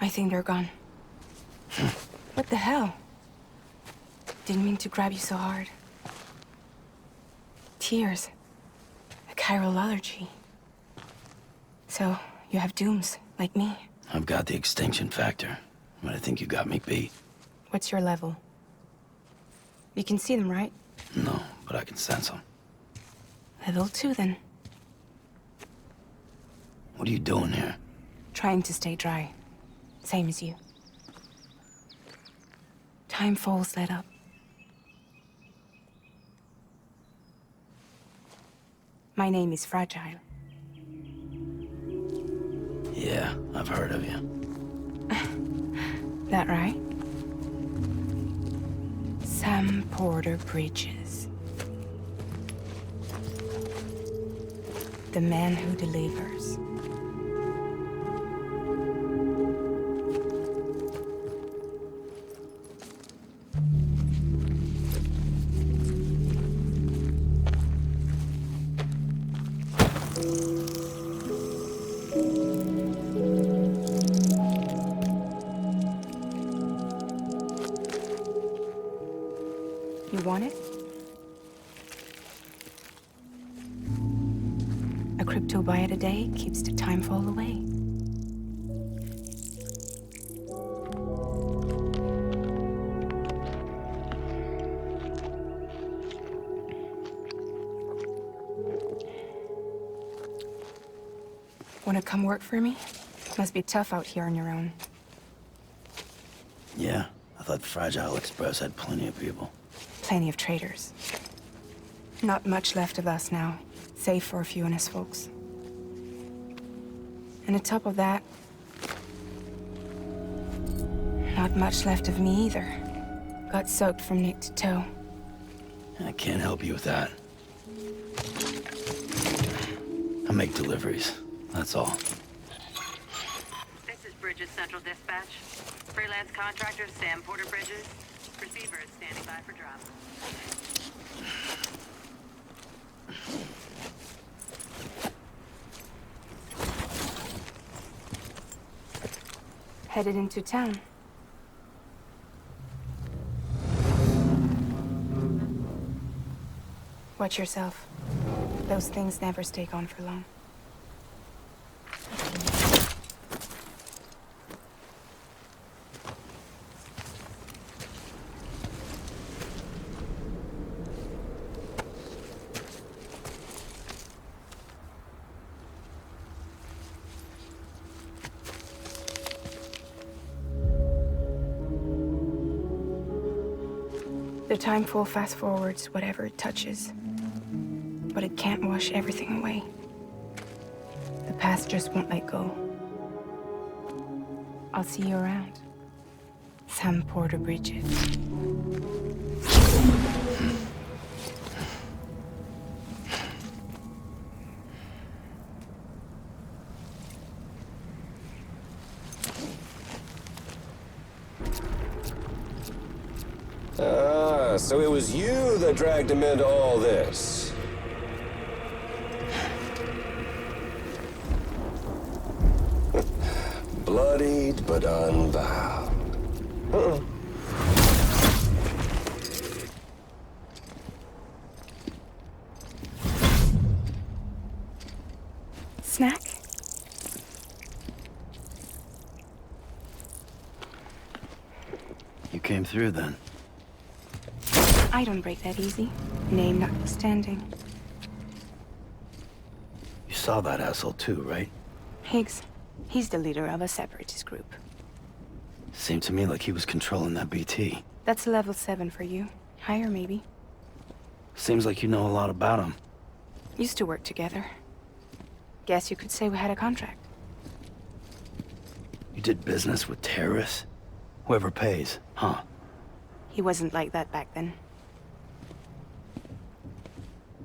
I think they're gone. What the hell? Didn't mean to grab you so hard. Tears. A chiral allergy. So, you have dooms, like me. I've got the extinction factor, but I think you got me beat. What's your level? You can see them, right? No, but I can sense them. Level 2, then. What are you doing here? Trying to stay dry. Same as you. Time falls let up. My name is Fragile. Yeah, I've heard of you. That right? Sam Porter Bridges. The man who delivers. You want it? A crypto byte a day keeps the time fall away. Wanna come work for me? Must be tough out here on your own. Yeah, I thought Fragile Express had plenty of people. Plenty of traitors. Not much left of us now, save for a few honest folks. And on top of that, not much left of me either. Got soaked from neck to toe. I can't help you with that. I make deliveries, that's all. This is Bridges Central Dispatch. Freelance contractor Sam Porter Bridges. Receiver is standing by for drop. Headed into town. Watch yourself. Those things never stay gone for long. The timefall fast forwards whatever it touches. But it can't wash everything away. The past just won't let go. I'll see you around. Sam Porter Bridges. Ah, so it was you that dragged him into all this. Bloodied but unvowed. Snack? You came through then. I don't break that easy. Name notwithstanding. You saw that asshole too, right? Higgs. He's the leader of a separatist group. Seemed to me like he was controlling that BT. That's level 7 for you. Higher, maybe. Seems like you know a lot about him. Used to work together. Guess you could say we had a contract. You did business with terrorists? Whoever pays, huh? He wasn't like that back then.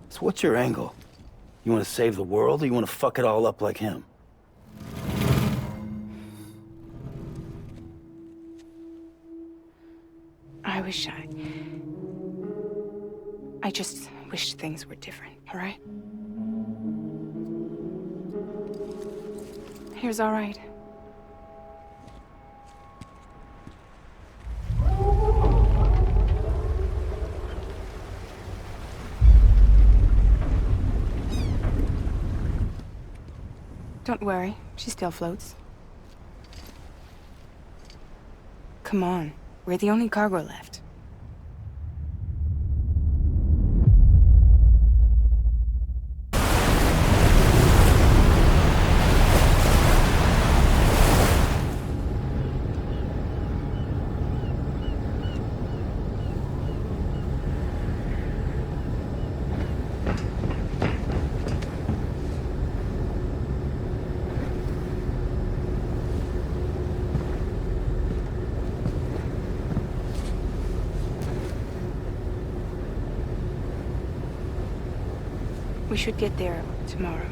So what's your angle? You want to save the world, or you want to fuck it all up like him? I just wish things were different, all right? Here's all right. Don't worry, she still floats. Come on, we're the only cargo left. We should get there tomorrow.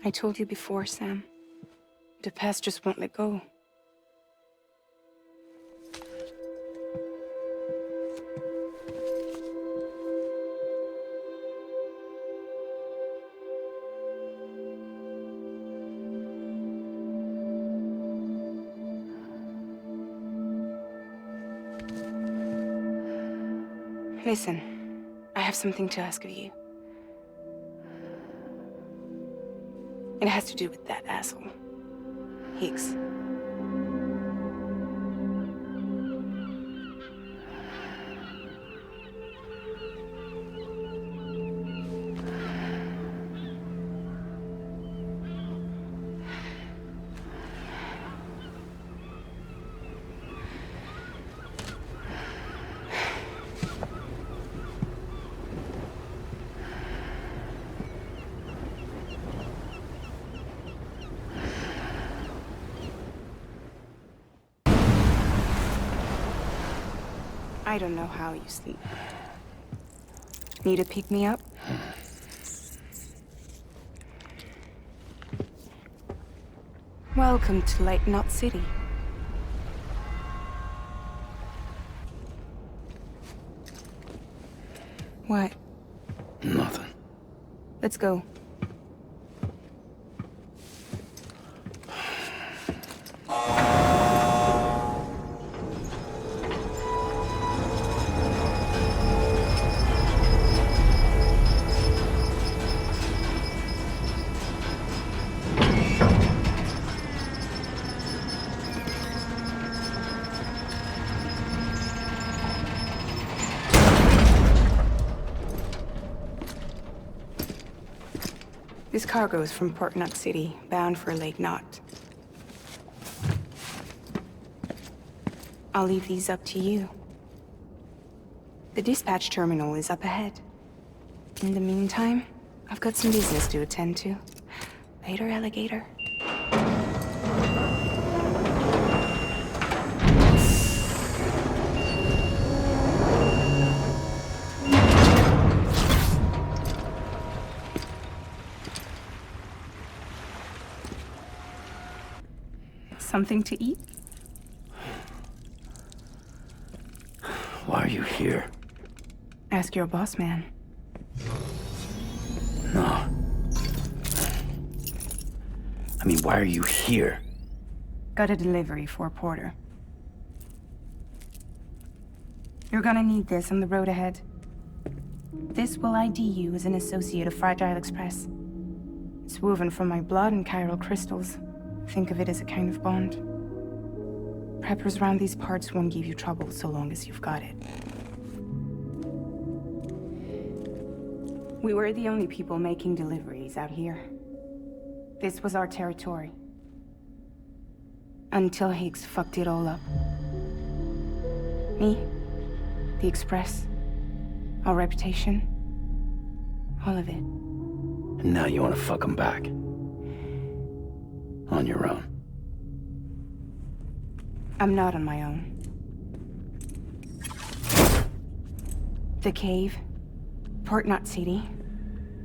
I told you before, Sam. The past just won't let go. Listen, I have something to ask of you. It has to do with that asshole, Higgs. I don't know how you sleep. Need to pick me up? Welcome to Lake Knot City. What? Nothing. Let's go. This cargo is from Port Knot City, bound for Lake Knot. I'll leave these up to you. The dispatch terminal is up ahead. In the meantime, I've got some business to attend to. Later, alligator. Something to eat? Why are you here? Ask your boss man. No. I mean, why are you here? Got a delivery for Porter. You're gonna need this on the road ahead. This will ID you as an associate of Fragile Express. It's woven from my blood and chiral crystals. Think of it as a kind of bond. Preppers around these parts won't give you trouble so long as you've got it. We were the only people making deliveries out here. This was our territory. Until Higgs fucked it all up. Me, the Express, our reputation, all of it. And now you want to fuck him back. On your own. I'm not on my own. The cave, Port Knot City,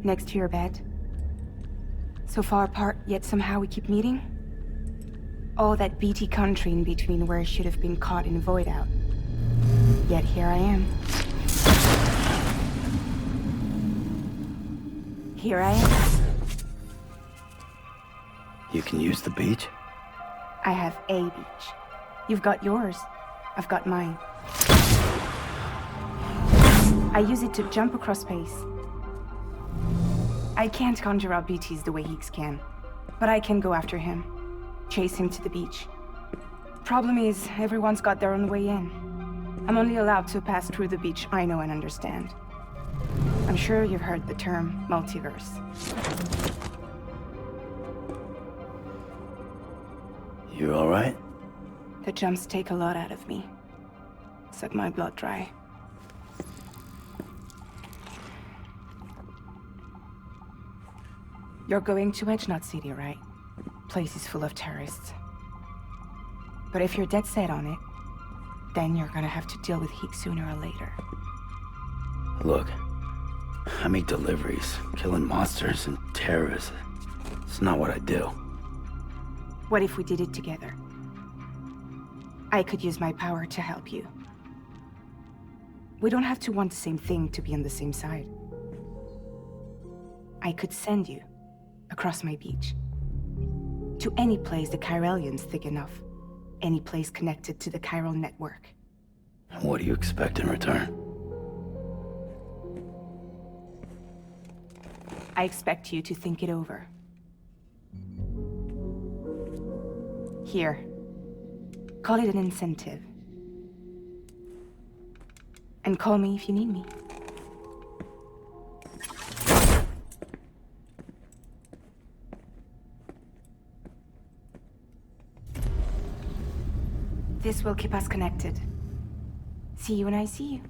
next to your bed. So far apart, yet somehow we keep meeting. All that BT country in between where I should have been caught in void out. Yet here I am. Here I am. You can use the beach? I have a beach. You've got yours. I've got mine. I use it to jump across space. I can't conjure up BTs the way Higgs can, but I can go after him, chase him to the beach. Problem is, everyone's got their own way in. I'm only allowed to pass through the beach I know and understand. I'm sure you've heard the term multiverse. You all right? The jumps take a lot out of me. Suck my blood dry. You're going to Edge Knot City, right? Place is full of terrorists. But if you're dead set on it, then you're gonna have to deal with Higgs sooner or later. Look, I make deliveries, killing monsters and terrorists. It's not what I do. What if we did it together? I could use my power to help you. We don't have to want the same thing to be on the same side. I could send you across my beach. To any place the Chiralian's thick enough. Any place connected to the chiral network. And what do you expect in return? I expect you to think it over. Here. Call it an incentive. And call me if you need me. This will keep us connected. See you when I see you.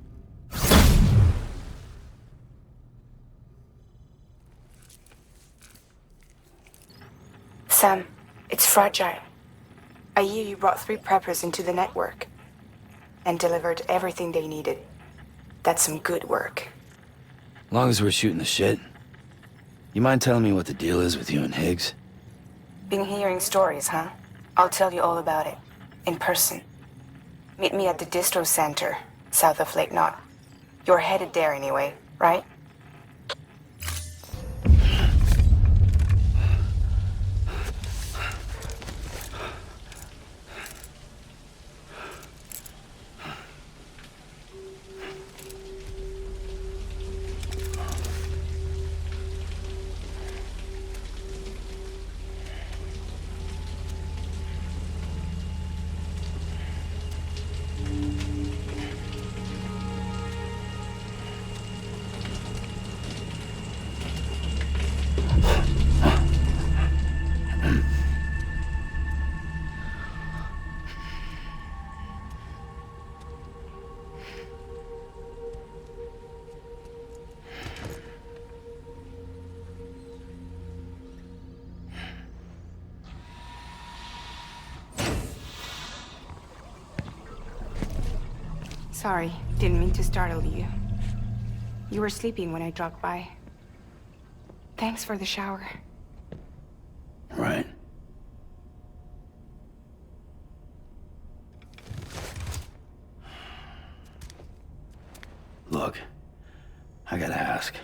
Sam, it's fragile. I hear you brought 3 preppers into the network and delivered everything they needed. That's some good work. As long as we're shooting the shit. You mind telling me what the deal is with you and Higgs? Been hearing stories, huh? I'll tell you all about it. In person. Meet me at the Distro Center, south of Lake Knot. You're headed there anyway, right? Sorry, didn't mean to startle you. You were sleeping when I dropped by. Thanks for the shower. Right. Look, I gotta ask.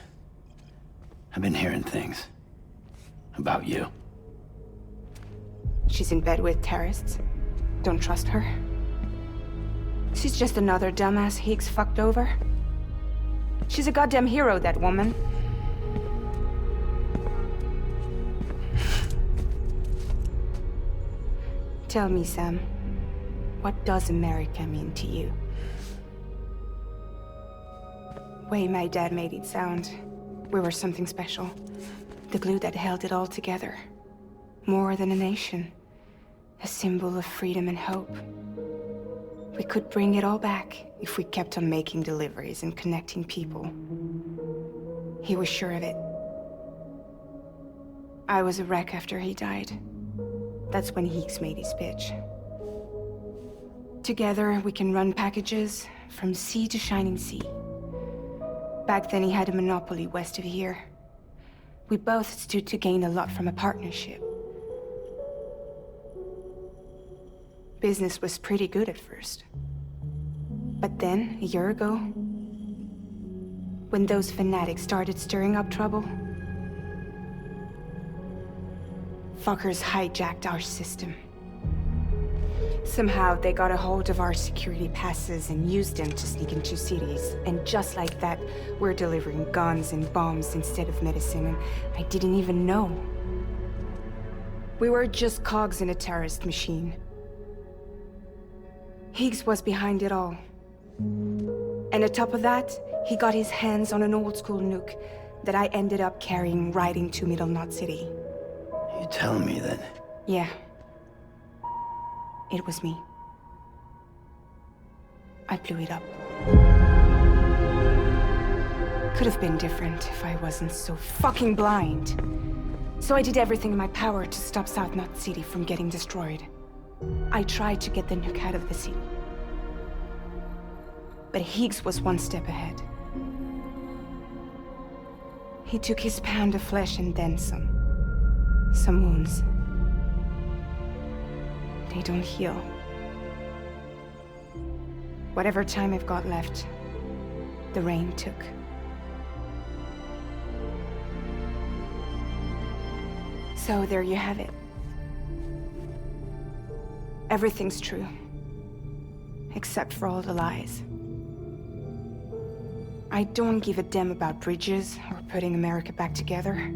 I've been hearing things about you. She's in bed with terrorists. Don't trust her. She's just another dumbass Higgs fucked over. She's a goddamn hero, that woman. Tell me, Sam, what does America mean to you? Way my dad made it sound, we were something special. The glue that held it all together. More than a nation. A symbol of freedom and hope. We could bring it all back if we kept on making deliveries and connecting people. He was sure of it. I was a wreck after he died. That's when Higgs made his pitch. Together, we can run packages from sea to shining sea. Back then, he had a monopoly west of here. We both stood to gain a lot from a partnership. Business was pretty good at first. But then, a year ago, when those fanatics started stirring up trouble, fuckers hijacked our system. Somehow, they got a hold of our security passes and used them to sneak into cities. And just like that, we're delivering guns and bombs instead of medicine, and I didn't even know. We were just cogs in a terrorist machine. Higgs was behind it all. And on top of that, he got his hands on an old-school nuke that I ended up carrying right into Middle Knot City. You telling me that? Yeah. It was me. I blew it up. Could have been different if I wasn't so fucking blind. So I did everything in my power to stop South Knot City from getting destroyed. I tried to get the nuke out of the city. But Higgs was one step ahead. He took his pound of flesh and then some. Some wounds. They don't heal. Whatever time I've got left, the rain took. So there you have it. Everything's true. Except for all the lies. I don't give a damn about bridges or putting America back together.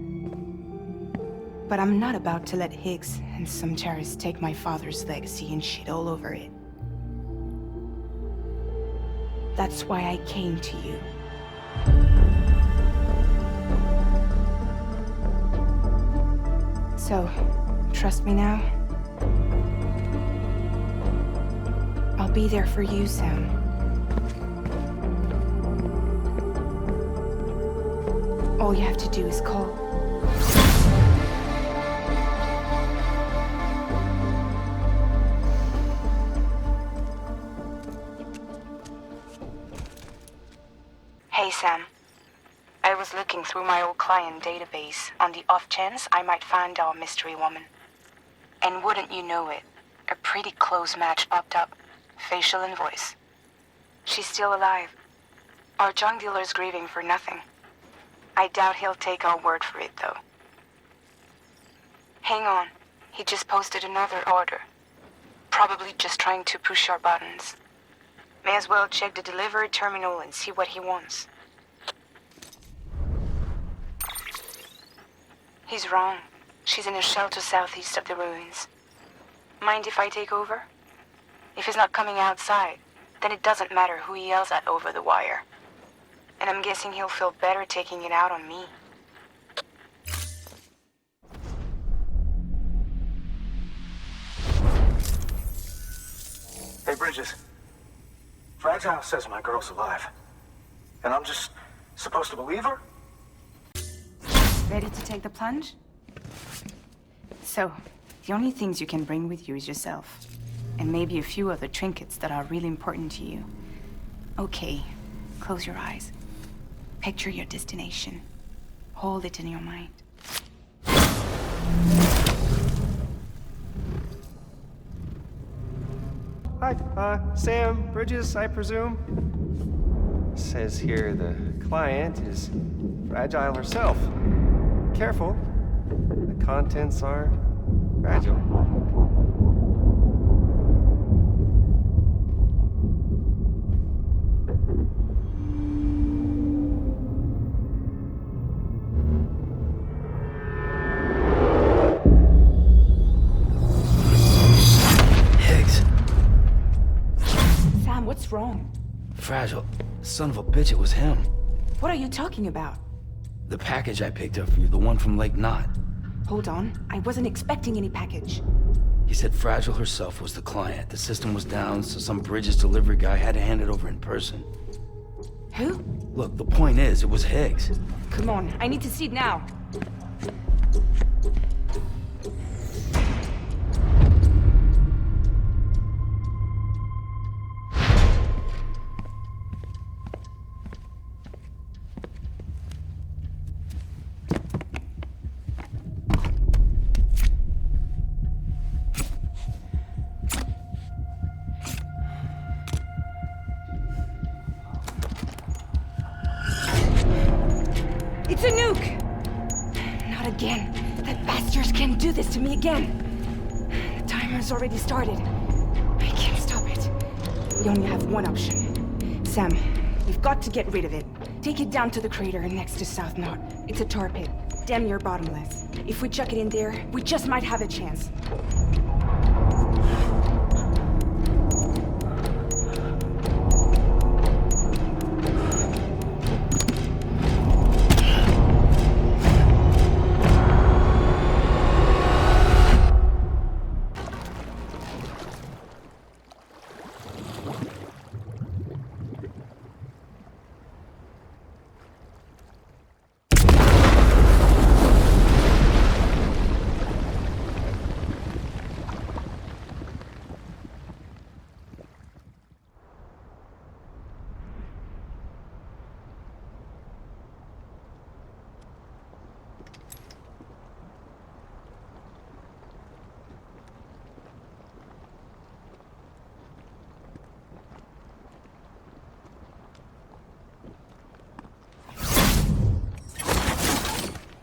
But I'm not about to let Higgs and some terrorists take my father's legacy and shit all over it. That's why I came to you. So, trust me now? I'll be there for you, Sam. All you have to do is call. Hey, Sam. I was looking through my old client database on the off chance I might find our mystery woman. And wouldn't you know it, a pretty close match popped up. Facial and voice. She's still alive. Our junk dealer's grieving for nothing. I doubt he'll take our word for it, though. Hang on. He just posted another order. Probably just trying to push our buttons. May as well check the delivery terminal and see what he wants. He's wrong. She's in a shelter southeast of the ruins. Mind if I take over? If he's not coming outside, then it doesn't matter who he yells at over the wire. And I'm guessing he'll feel better taking it out on me. Hey, Bridges. Fragile says my girl's alive. And I'm just supposed to believe her? Ready to take the plunge? So, the only things you can bring with you is yourself. And maybe a few other trinkets that are really important to you. Okay, close your eyes. Picture your destination. Hold it in your mind. Hi, Sam Bridges, I presume? Says here the client is Fragile herself. Careful. The contents are fragile. What's wrong? Fragile. Son of a bitch, it was him. What are you talking about? The package I picked up for you, the one from Lake Knot. Hold on. I wasn't expecting any package. He said Fragile herself was the client. The system was down, so some Bridges delivery guy had to hand it over in person. Who? Look, the point is, it was Higgs. Come on, I need to see it now. It's a nuke! Not again. That bastards can't do this to me again. The timer's already started. I can't stop it. We only have one option. Sam, we've got to get rid of it. Take it down to the crater next to South Knot. It's a tar pit. Damn near bottomless. If we chuck it in there, we just might have a chance.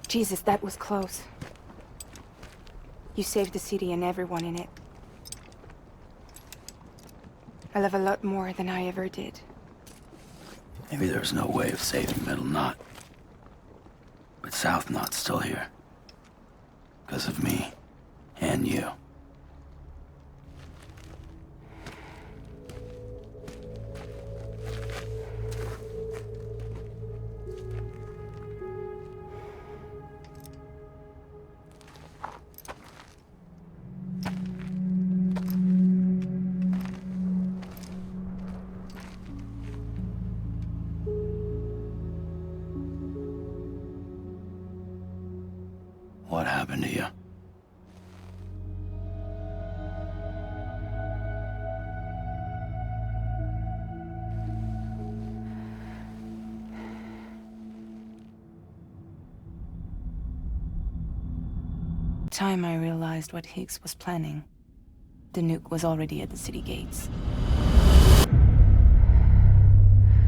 Jesus, that was close. You saved the city and everyone in it. I love a lot more than I ever did. Maybe there's no way of saving Middle Knot. But South Knot's still here. Because of me. And you. What happened to you? Time I realized what Higgs was planning. The nuke was already at the city gates.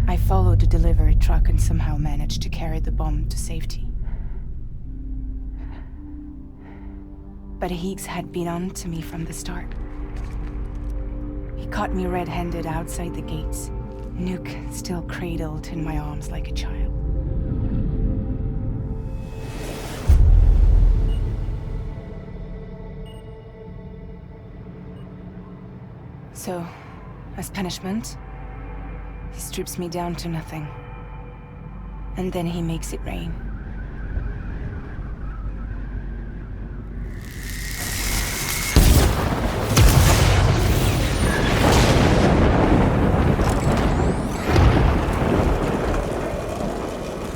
I followed the delivery truck and somehow managed to carry the bomb to safety. But Higgs had been on to me from the start. He caught me red-handed outside the gates, nuke still cradled in my arms like a child. So, as punishment, he strips me down to nothing. And then he makes it rain.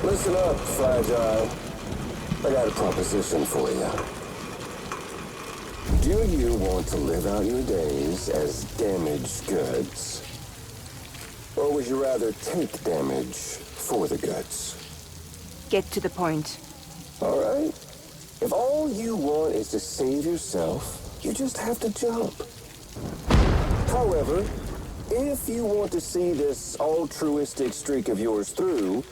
Listen up, Fragile. I got a proposition for you. Do you want to live out your days as damaged goods? Or would you rather take damage for the goods? Get to the point. All right. If all you want is to save yourself, you just have to jump. However, if you want to see this altruistic streak of yours through,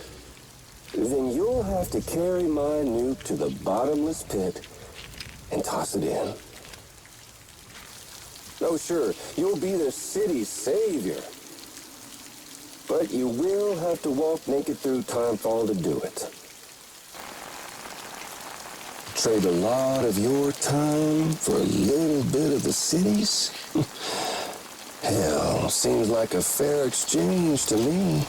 then you'll have to carry my nuke to the bottomless pit and toss it in. Oh, sure, you'll be the city's savior. But you will have to walk naked through Timefall to do it. Trade a lot of your time for a little bit of the city's? Hell, seems like a fair exchange to me.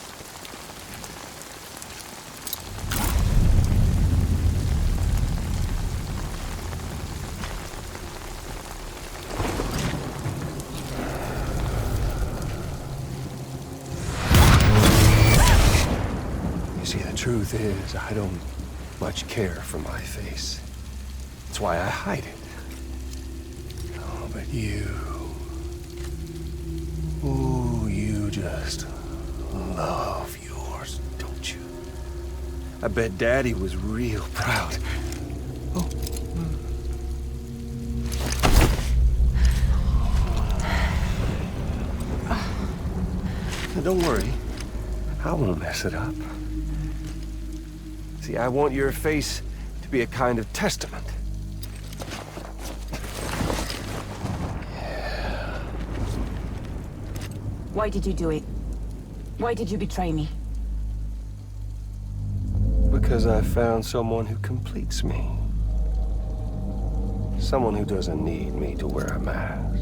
Truth is, I don't much care for my face. That's why I hide it. Oh, but you... Ooh, you just love yours, don't you? I bet Daddy was real proud. Oh. Now, don't worry. I won't mess it up. See, I want your face to be a kind of testament. Why did you do it? Why did you betray me? Because I found someone who completes me. Someone who doesn't need me to wear a mask.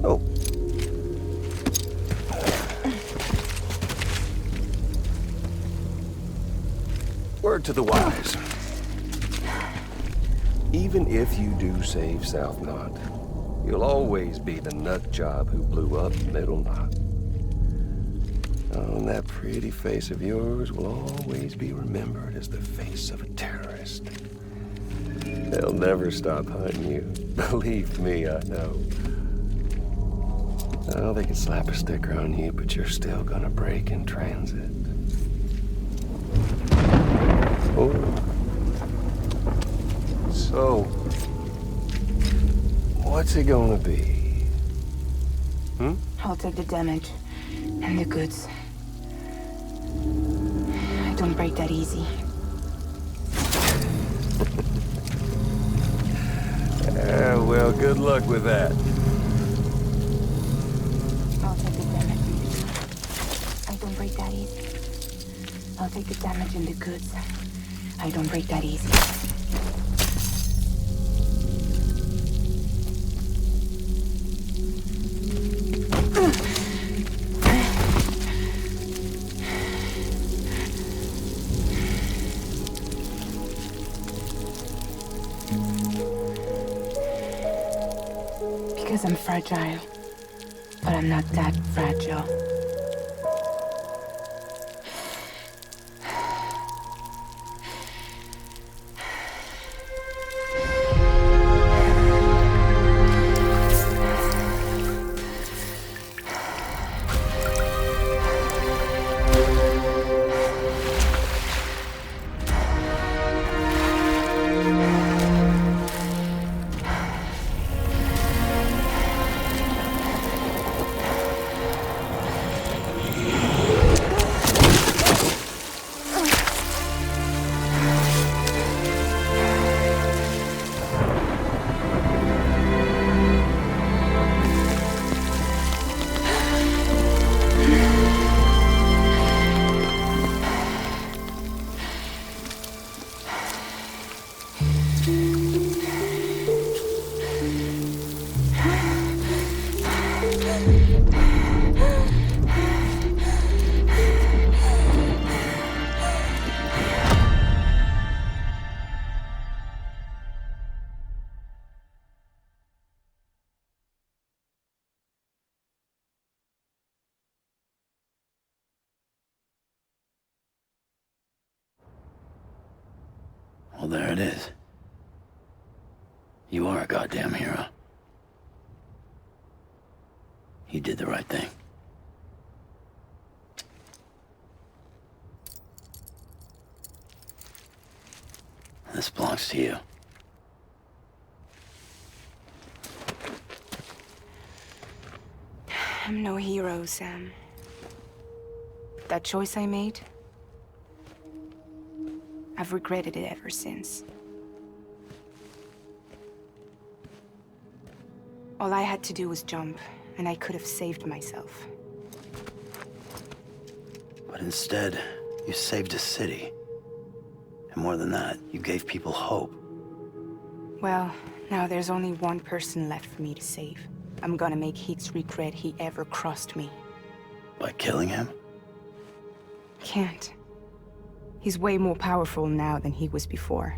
Oh. Word to the wise. Even if you do save South Knot, you'll always be the nut job who blew up Middle Knot. Oh, and that pretty face of yours will always be remembered as the face of a terrorist. They'll never stop hunting you. Believe me, I know. Oh, they can slap a sticker on you, but you're still gonna break in transit. Oh. So, what's it gonna be? Hmm? I'll take the damage and the goods. I don't break that easy. Well, good luck with that. I'll take the damage. I don't break that easy. I'll take the damage and the goods. I don't break that easy. Because I'm fragile, but I'm not that fragile. Well, there it is. You are a goddamn hero. You did the right thing. This belongs to you. I'm no hero, Sam. That choice I made, I've regretted it ever since. All I had to do was jump, and I could have saved myself. But instead, you saved a city. And more than that, you gave people hope. Well, now there's only one person left for me to save. I'm gonna make Heats regret he ever crossed me. By killing him? Can't. He's way more powerful now than he was before.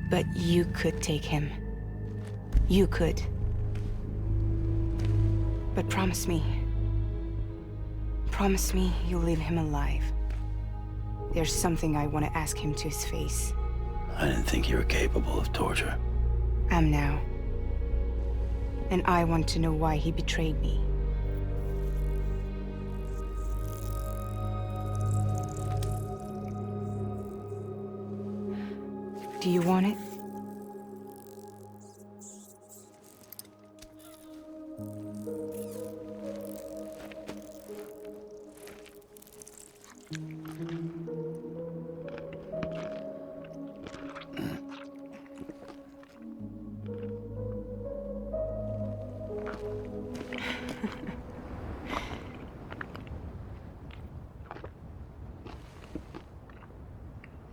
But you could take him. You could. But promise me. Promise me you'll leave him alive. There's something I want to ask him to his face. I didn't think you were capable of torture. Am now. And I want to know why he betrayed me. Do you want it?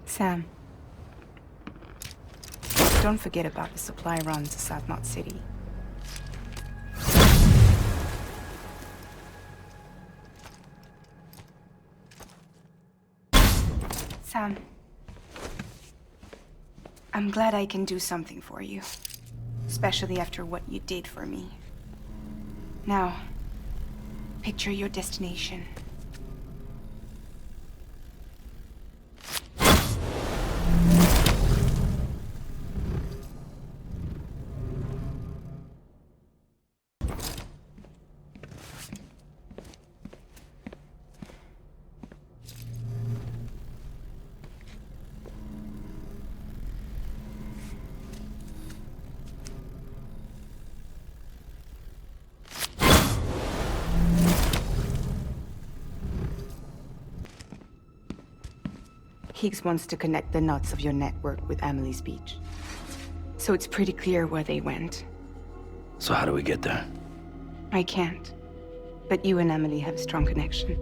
Sam. Don't forget about the supply runs to South Knot City. Sam. I'm glad I can do something for you. Especially after what you did for me. Now, picture your destination. Higgs wants to connect the knots of your network with Amelie's beach. So it's pretty clear where they went. So how do we get there? I can't. But you and Amelie have a strong connection.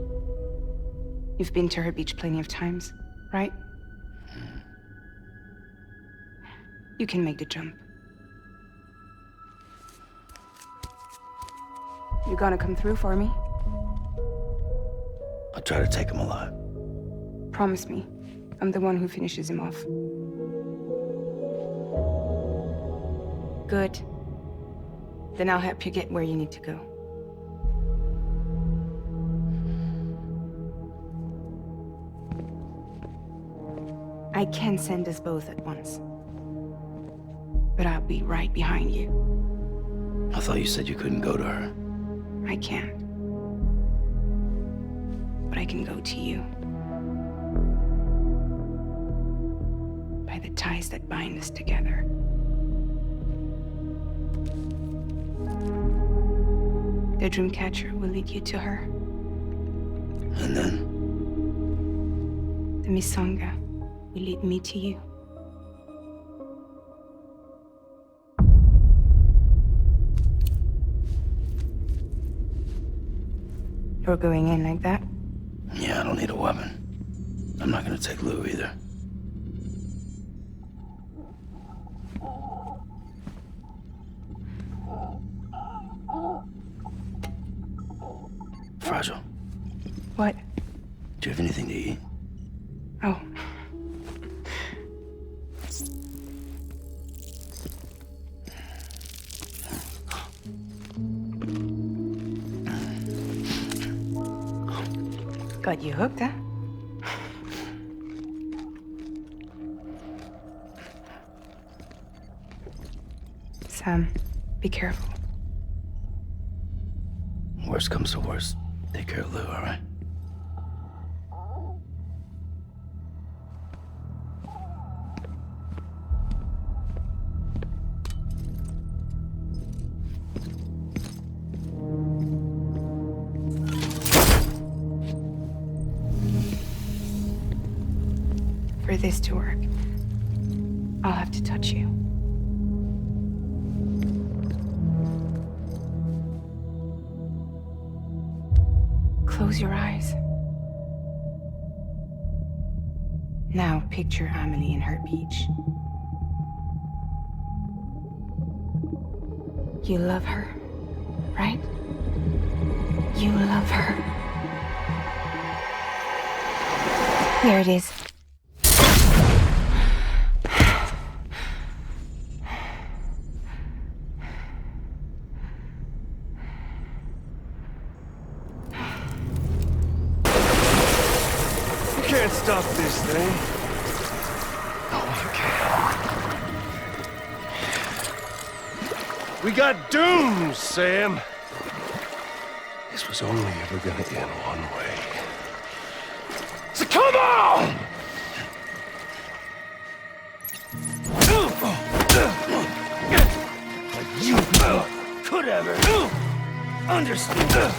You've been to her beach plenty of times, right? You can make the jump. You gonna come through for me? I'll try to take him alive. Promise me. I'm the one who finishes him off. Good. Then I'll help you get where you need to go. I can send us both at once. But I'll be right behind you. I thought you said you couldn't go to her. I can't. But I can go to you. By the ties that bind us together. The Dreamcatcher will lead you to her. And then? The Misanga will lead me to you. You're going in like that? Yeah, I don't need a weapon. I'm not gonna take Lou either. Fragile. What? Do you have anything to eat? Oh. Got you hooked, huh? Sam, be careful. Worst comes to worst. Take care of Lou, all right? For this to work, I'll have to touch you. Close your eyes. Now picture Amelie in her beach. You love her, right? You love her. There it is. Can't stop this thing. No, you can't. We got dooms, Sam. This was only ever gonna end one way. So come on! Like you could ever understand.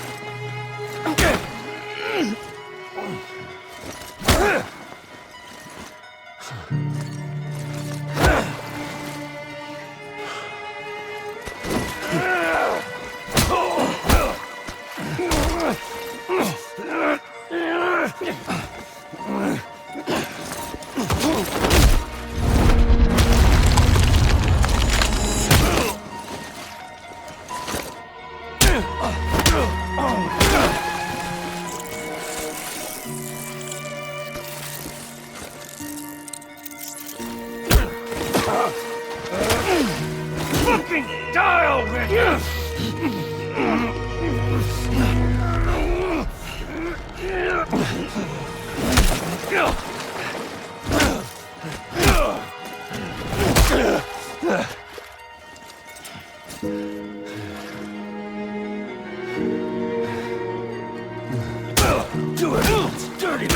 Do it! It's dirty!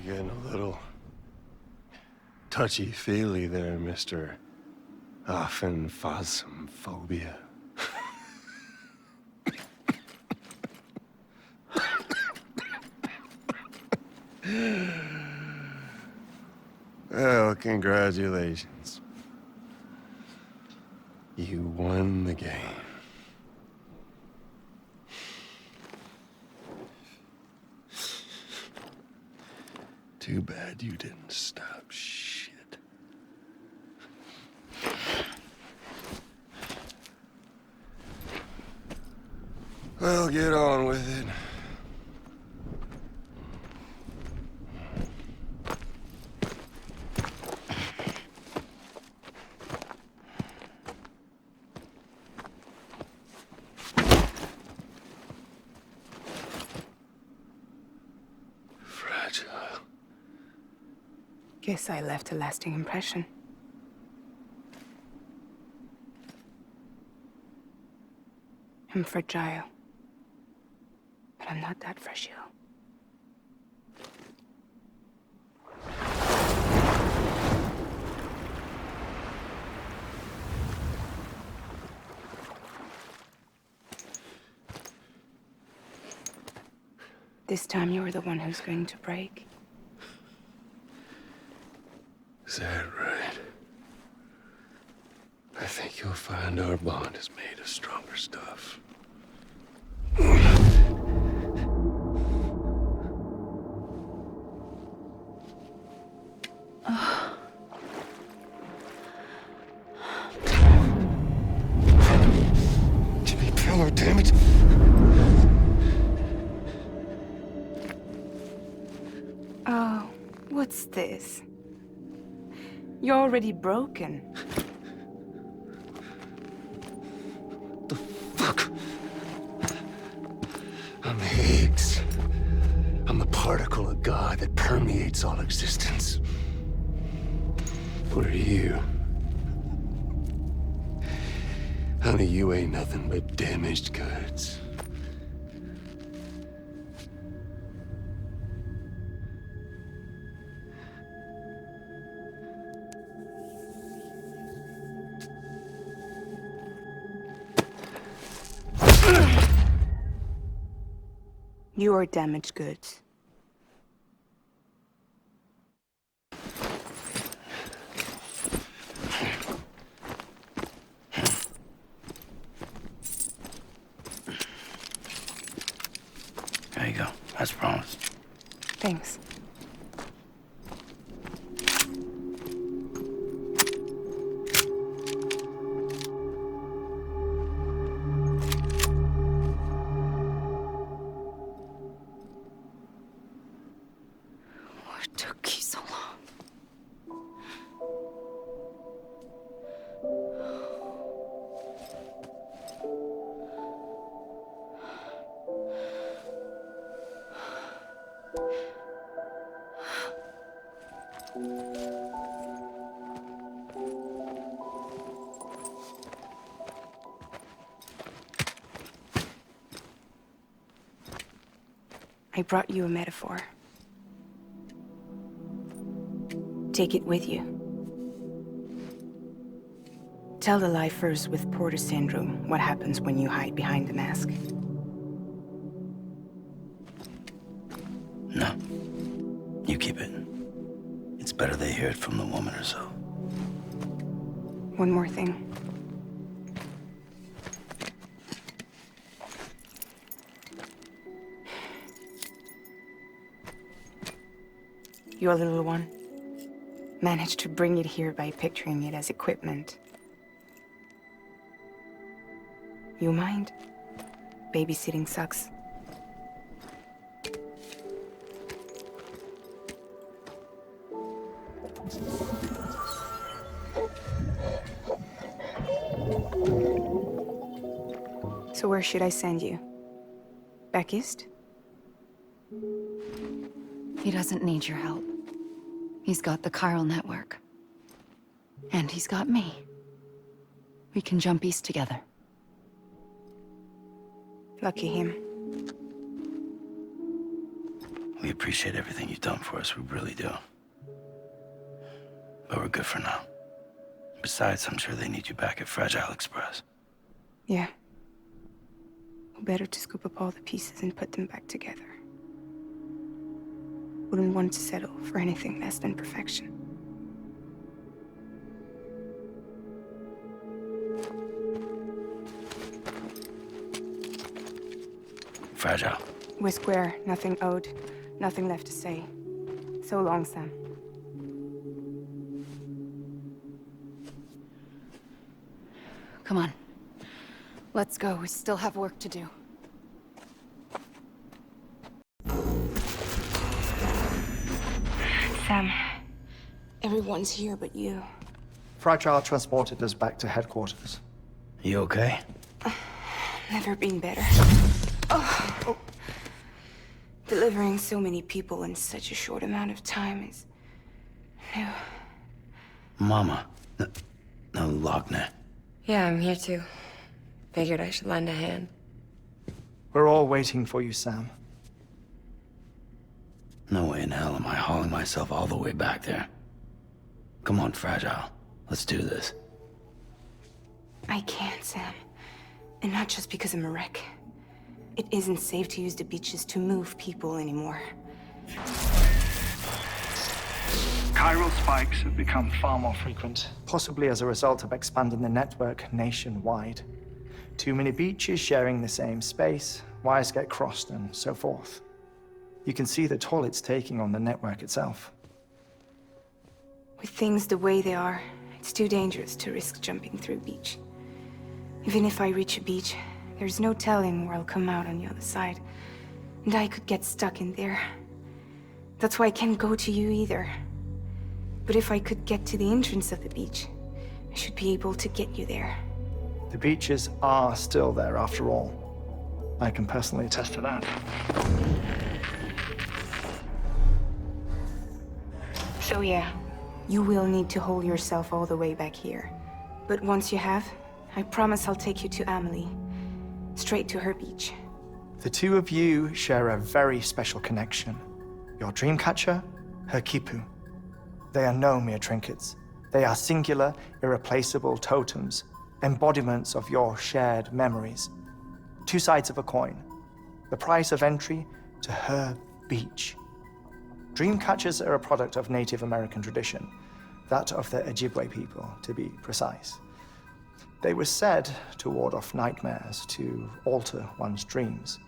Getting a little touchy-feely there, Mr. Phasmophobia. Well, congratulations. You won the game. Too bad you didn't stop shit. Well, get on with it. Fragile. Guess I left a lasting impression. I'm fragile. But I'm not that fragile. This time you're the one who's going to break. Is that right? I think you'll find our bond is made of stronger stuff. Jimmy Pillar, damn it! Oh, what's this? You're already broken. The fuck? I'm Higgs. I'm the particle of God that permeates all existence. What are you? Honey, you ain't nothing but damaged goods. You are damaged goods. There you go, as promised. Thanks. What took you so long? I brought you a metaphor. Take it with you. Tell the lifers with Porter syndrome what happens when you hide behind the mask. No. You keep it. It's better they hear it from the woman herself. One more thing. Your little one managed to bring it here by picturing it as equipment. You mind? Babysitting sucks. So where should I send you? Back east? He doesn't need your help. He's got the chiral network. And he's got me. We can jump east together. Lucky him. We appreciate everything you've done for us, we really do. But we're good for now. Besides, I'm sure they need you back at Fragile Express. Yeah. Better to scoop up all the pieces and put them back together. Wouldn't want to settle for anything less than perfection. Fragile. We're square, nothing owed, nothing left to say. So long, Sam. Come on. Let's go. We still have work to do. Sam, everyone's here but you. Fragile transported us back to headquarters. You okay? Never been better. Oh. Delivering so many people in such a short amount of time is new. Mama. No, Lochner. Yeah, I'm here too. Figured I should lend a hand. We're all waiting for you, Sam. No way in hell am I hauling myself all the way back there. Come on, Fragile. Let's do this. I can't, Sam. And not just because I'm a wreck. It isn't safe to use the beaches to move people anymore. Chiral spikes have become far more frequent, possibly as a result of expanding the network nationwide. Too many beaches sharing the same space, wires get crossed, and so forth. You can see the toll it's taking on the network itself. With things the way they are, it's too dangerous to risk jumping through a beach. Even if I reach a beach, there's no telling where I'll come out on the other side. And I could get stuck in there. That's why I can't go to you either. But if I could get to the entrance of the beach, I should be able to get you there. The beaches are still there after all. I can personally attest to that. So yeah, you will need to hold yourself all the way back here. But once you have, I promise I'll take you to Amelie. Straight to her beach. The two of you share a very special connection. Your dreamcatcher, her quipu. They are no mere trinkets. They are singular, irreplaceable totems, embodiments of your shared memories. Two sides of a coin. The price of entry to her beach. Dreamcatchers are a product of Native American tradition, that of the Ojibwe people, to be precise. They were said to ward off nightmares, to alter one's dreams.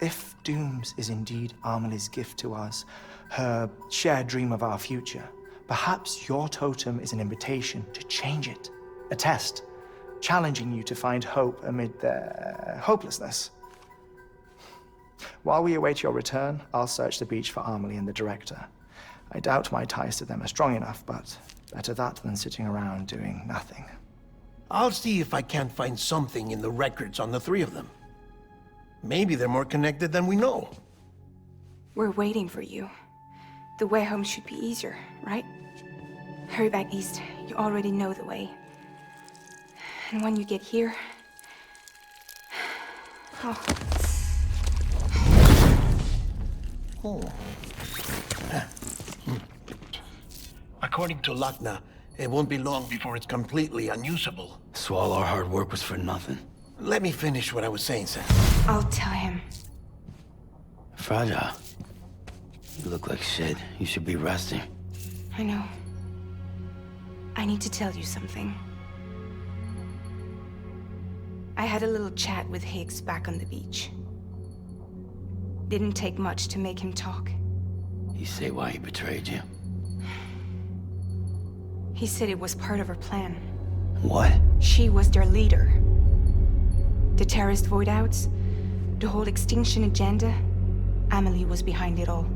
If Dooms is indeed Amelie's gift to us, her shared dream of our future, perhaps your totem is an invitation to change it. A test, challenging you to find hope amid their hopelessness. While we await your return, I'll search the beach for Amelie and the director. I doubt my ties to them are strong enough, but better that than sitting around doing nothing. I'll see if I can't find something in the records on the three of them. Maybe they're more connected than we know. We're waiting for you. The way home should be easier, right? Hurry back east. You already know the way. And when you get here... Oh. Oh. According to Lakna, it won't be long before it's completely unusable. So all our hard work was for nothing. Let me finish what I was saying, Sam. I'll tell him. Fragile. You look like shit. You should be resting. I know. I need to tell you something. I had a little chat with Higgs back on the beach. Didn't take much to make him talk. You say why he betrayed you? He said it was part of her plan. What? She was their leader. The terrorist void-outs, the whole extinction agenda, Amelie was behind it all.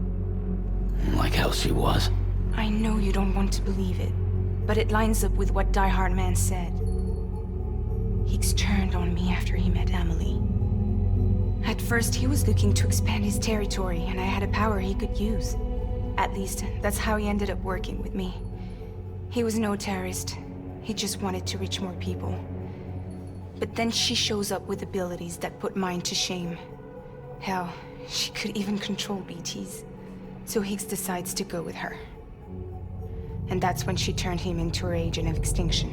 Like hell she was. I know you don't want to believe it, but it lines up with what Die Hard Man said. Higgs turned on me after he met Amelie. At first, he was looking to expand his territory, and I had a power he could use. At least, that's how he ended up working with me. He was no terrorist. He just wanted to reach more people. But then she shows up with abilities that put mine to shame. Hell, she could even control BTs. So Higgs decides to go with her. And that's when she turned him into her agent of extinction.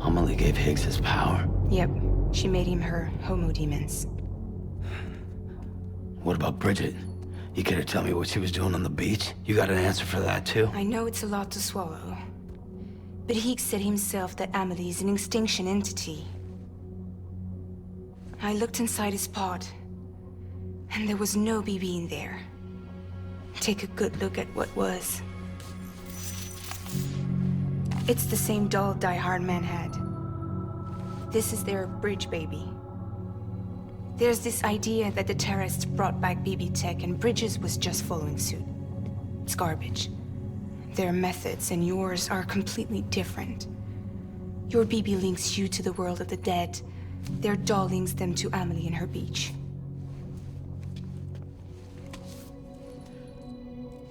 Amelie gave Higgs his power. Yep, she made him her homo demons. What about Bridget? You care to tell me what she was doing on the beach? You got an answer for that too? I know it's a lot to swallow. But Higgs said himself that Amelie is an extinction entity. I looked inside his pod, and there was no BB in there. Take a good look at what was. It's the same doll Die Hard Man had. This is their bridge baby. There's this idea that the terrorists brought back BB tech and Bridges was just following suit. It's garbage. Their methods and yours are completely different. Your BB links you to the world of the dead. Their doll links them to Amelie and her beach.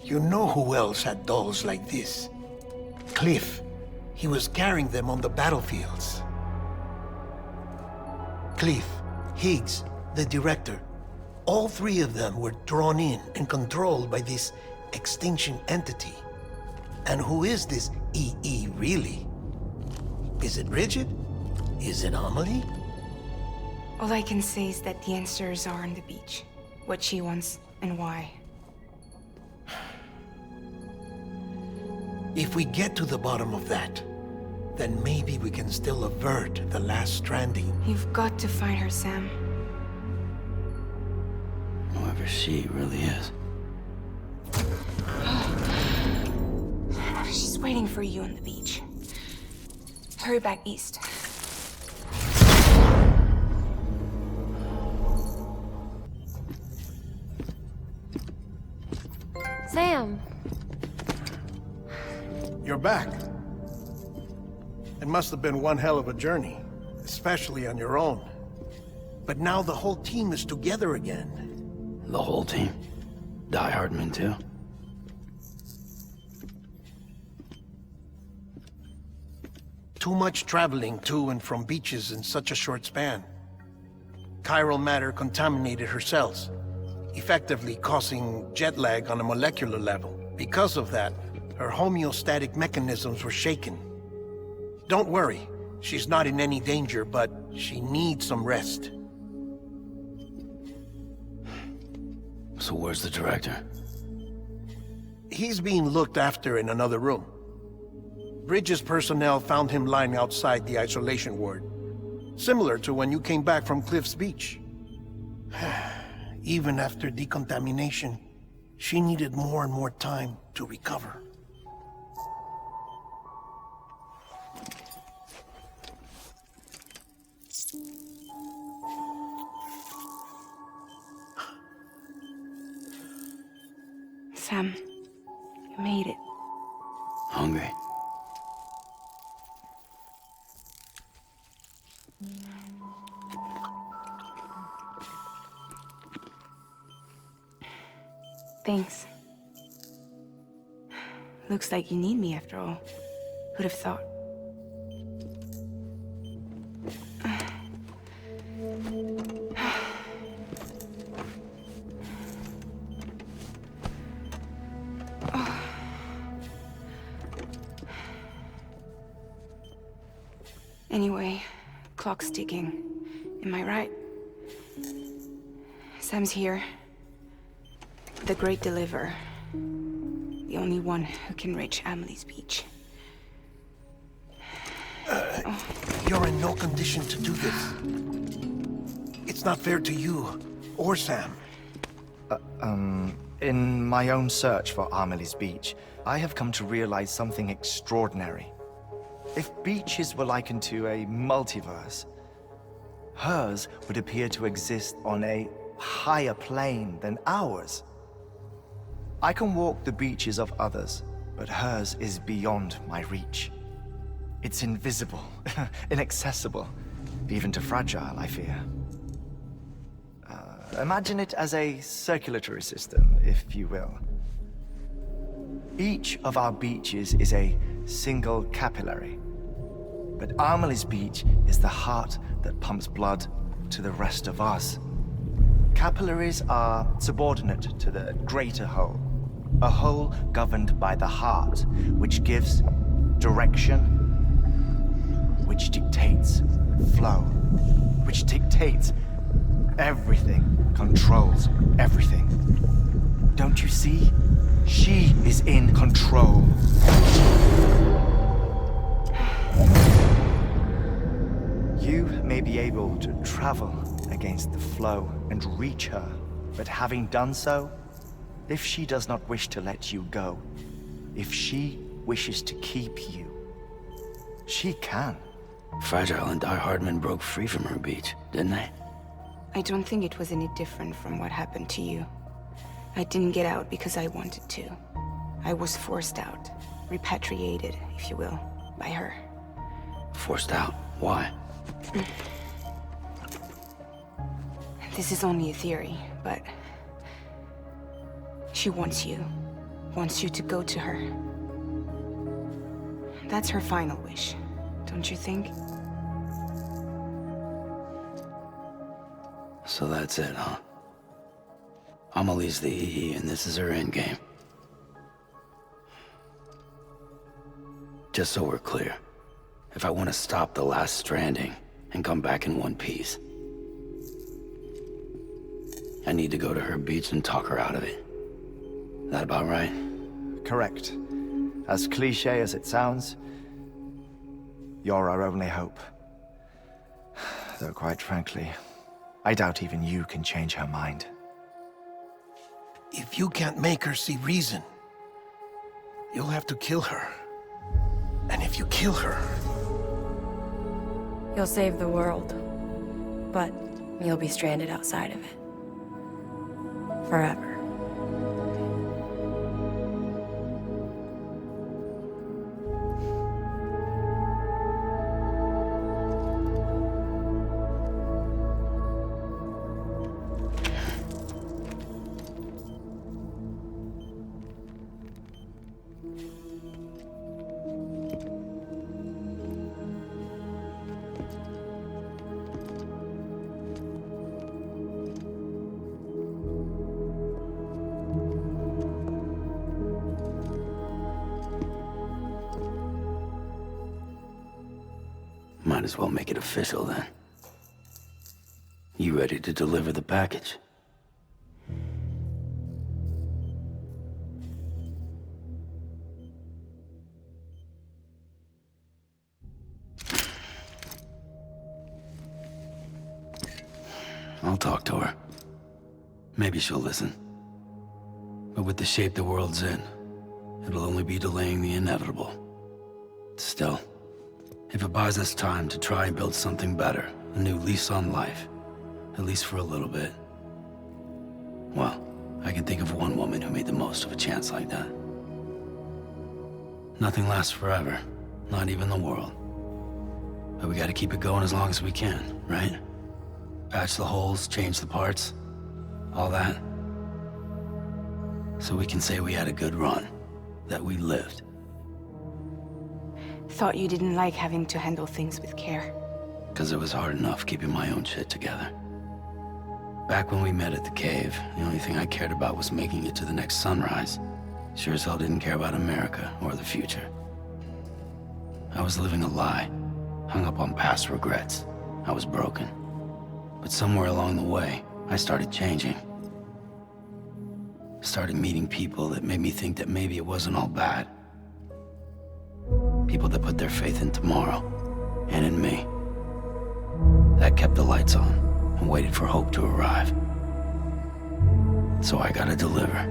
You know who else had dolls like this? Cliff. He was carrying them on the battlefields. Cliff, Higgs, the director. All three of them were drawn in and controlled by this extinction entity. And who is this EE really? Is it Bridget? Is it Amelie? All I can say is that the answers are on the beach. What she wants and why. If we get to the bottom of that, then maybe we can still avert the last stranding. You've got to find her, Sam. Whoever she really is. She's waiting for you on the beach. Hurry back east. Sam! You're back. It must have been one hell of a journey, especially on your own. But now the whole team is together again. The whole team? Die Hardman too? Too much traveling to and from beaches in such a short span. Chiral matter contaminated her cells, effectively causing jet lag on a molecular level. Because of that, her homeostatic mechanisms were shaken. Don't worry, she's not in any danger, but she needs some rest. So where's the director? He's being looked after in another room. Bridges personnel found him lying outside the isolation ward. Similar to when you came back from Cliff's Beach. Even after decontamination, she needed more and more time to recover. Sam, you made it. Hungry? Thanks. Looks like you need me after all. Who'd have thought? Anyway, clock's ticking. Am I right? Sam's here. The Great Deliverer. The only one who can reach Amelie's beach. You're in no condition to do this. It's not fair to you or Sam. In my own search for Amelie's beach, I have come to realize something extraordinary. If beaches were likened to a multiverse, hers would appear to exist on a higher plane than ours. I can walk the beaches of others, but hers is beyond my reach. It's invisible, inaccessible, even to Fragile, I fear. Imagine it as a circulatory system, if you will. Each of our beaches is a single capillary. But Amelie's beach is the heart that pumps blood to the rest of us. Capillaries are subordinate to the greater whole. A whole governed by the heart, which gives direction, which dictates flow, which dictates everything, controls everything. Don't you see? She is in control. You may be able to travel against the flow and reach her, but having done so, if she does not wish to let you go, if she wishes to keep you, she can. Fragile and Die Hardman broke free from her beach, didn't they? I don't think it was any different from what happened to you. I didn't get out because I wanted to. I was forced out. Repatriated, if you will, by her. Forced out? Why? This is only a theory, but... she wants you. Wants you to go to her. That's her final wish, don't you think? So that's it, huh? Amelie's the EE, and this is her endgame. Just so we're clear, if I want to stop the last stranding and come back in one piece, I need to go to her beach and talk her out of it. That about right? Correct. As cliché as it sounds, you're our only hope. Though quite frankly, I doubt even you can change her mind. If you can't make her see reason, you'll have to kill her. And if you kill her... You'll save the world, but you'll be stranded outside of it. Forever. Might as well make it official then. You ready to deliver the package? I'll talk to her. Maybe she'll listen. But with the shape the world's in, it'll only be delaying the inevitable. Still, if it buys us time to try and build something better, a new lease on life, at least for a little bit, well, I can think of one woman who made the most of a chance like that. Nothing lasts forever, not even the world. But we gotta keep it going as long as we can, right? Patch the holes, change the parts, all that. So we can say we had a good run, that we lived. Thought you didn't like having to handle things with care. 'Cause it was hard enough keeping my own shit together. Back when we met at the cave, the only thing I cared about was making it to the next sunrise. Sure as hell didn't care about America or the future. I was living a lie, hung up on past regrets. I was broken. But somewhere along the way, I started changing. Started meeting people that made me think that maybe it wasn't all bad. People that put their faith in tomorrow, and in me. That kept the lights on, and waited for hope to arrive. So I gotta deliver,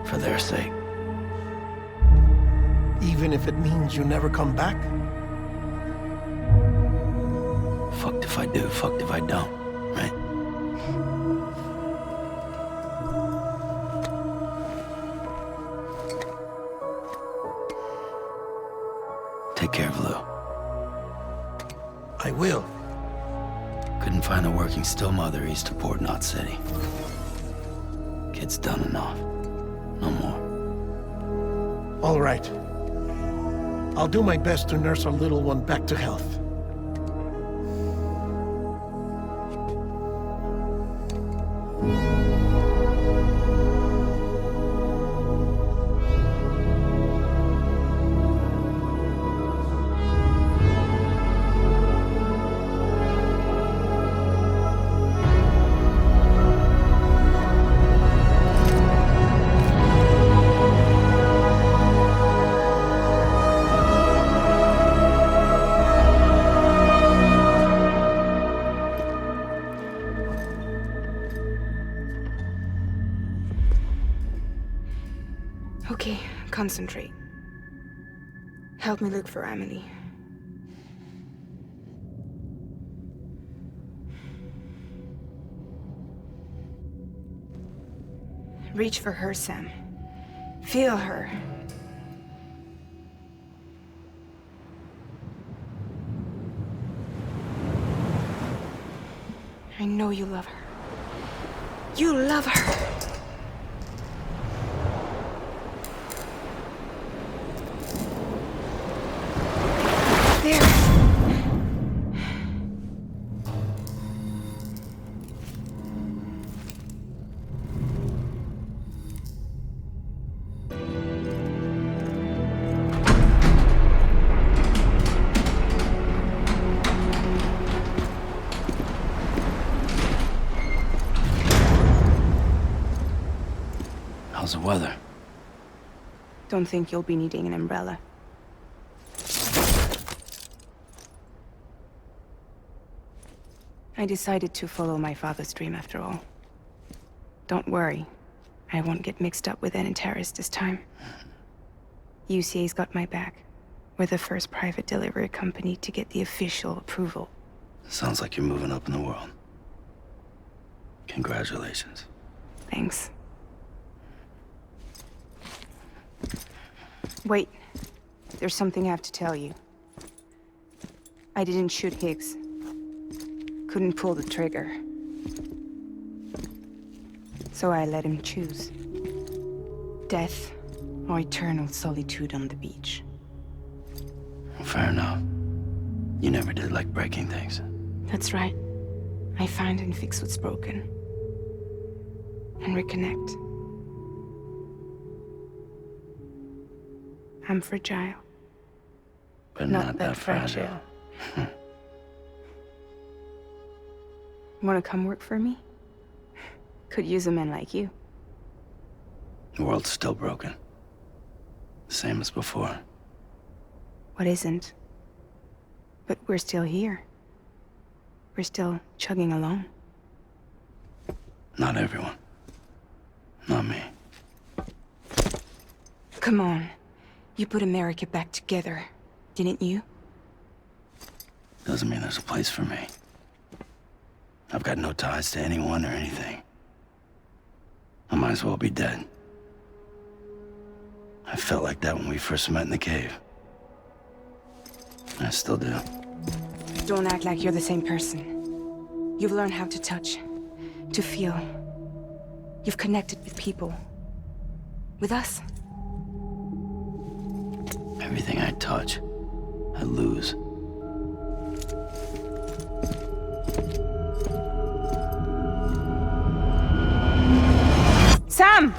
for their sake. Even if it means you never come back? Fucked if I do, fucked if I don't, right? Take care of Lou. I will. Couldn't find a working still mother east of Port Knot City. Kid's done enough. No more. All right. I'll do my best to nurse our little one back to health. Okay, concentrate. Help me look for Emily. Reach for her, Sam. Feel her. I know you love her. You love her! There. How's the weather? Don't think you'll be needing an umbrella. I decided to follow my father's dream after all. Don't worry. I won't get mixed up with any terrorists this time. UCA's got my back. We're the first private delivery company to get the official approval. Sounds like you're moving up in the world. Congratulations. Thanks. Wait. There's something I have to tell you. I didn't shoot Higgs. Couldn't pull the trigger. So I let him choose. Death or eternal solitude on the beach. Fair enough. You never did like breaking things. That's right. I find and fix what's broken. And reconnect. I'm fragile. But not that fragile. Wanna come work for me? Could use a man like you. The world's still broken. Same as before. What isn't? But we're still here. We're still chugging along. Not everyone. Not me. Come on. You put America back together, didn't you? Doesn't mean there's a place for me. I've got no ties to anyone or anything. I might as well be dead. I felt like that when we first met in the cave. I still do. Don't act like you're the same person. You've learned how to touch, to feel. You've connected with people. With us. Everything I touch, I lose. Sam!